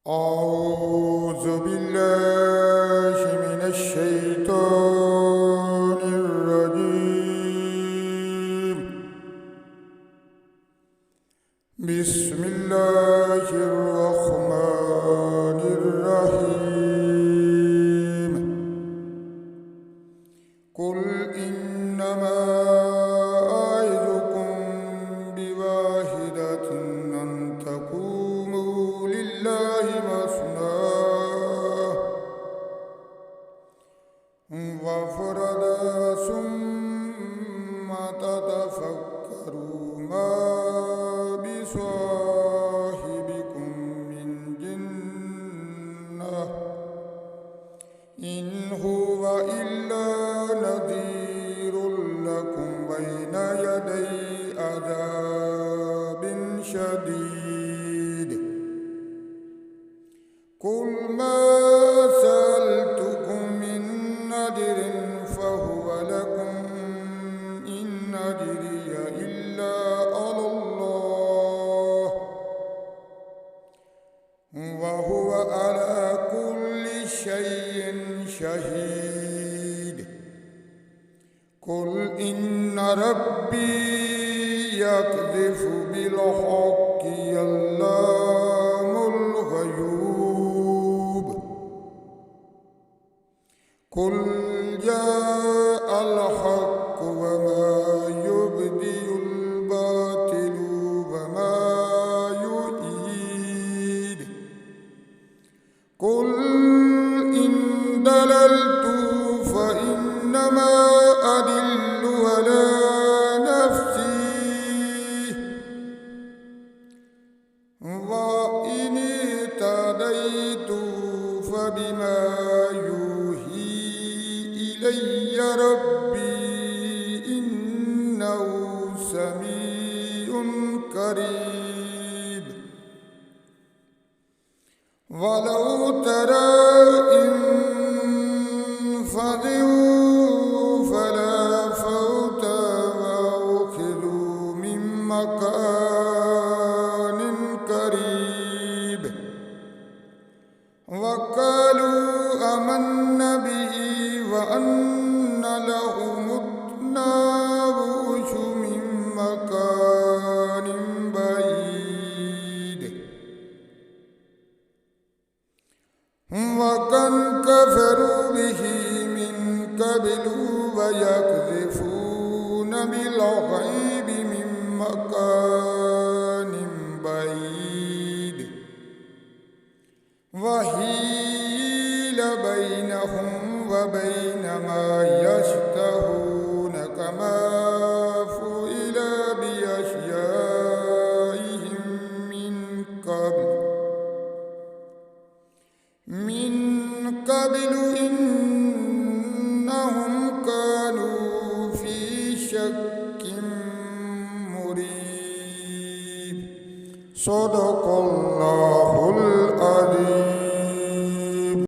أعوذ بالله من الشيطان الرجيم. بسم الله الرحمن الرحيم. قل إنما أعظكم بواحدة أن تقوموا لله مثنى وفردا ثم تتفكروا ما بصاحبكم من جنة إن هو إلا نذير لكم بين يدي عذاب شديد. قل ما سألتكم من أجر فهو لكم إن أجري إلا على الله وهو على كل شيء شهيد. قل إن ربي يقذف بالحق علام الغيوب. قل جاء الحق وما يبدئ الباطل وما يعيد. قل إن ضللت فإنما أضل على نفسي وإن اهتديت فبما يوحي إلي ربي إنه سميع قريب. ولو ترى إذ فزعوا فلا فوت وأخذوا من مكان قريب وقالوا آمنا به وأنى لهم الناروش من مكان بعيد. وقد كفروا به من قبل ويقذفون بالغيب من مكان بعيد. وحيل بينهم وبين ما يشتهون كما فعل بأشيائهم من قبل إنهم كانوا في شك مريب. صدق الله العظيم.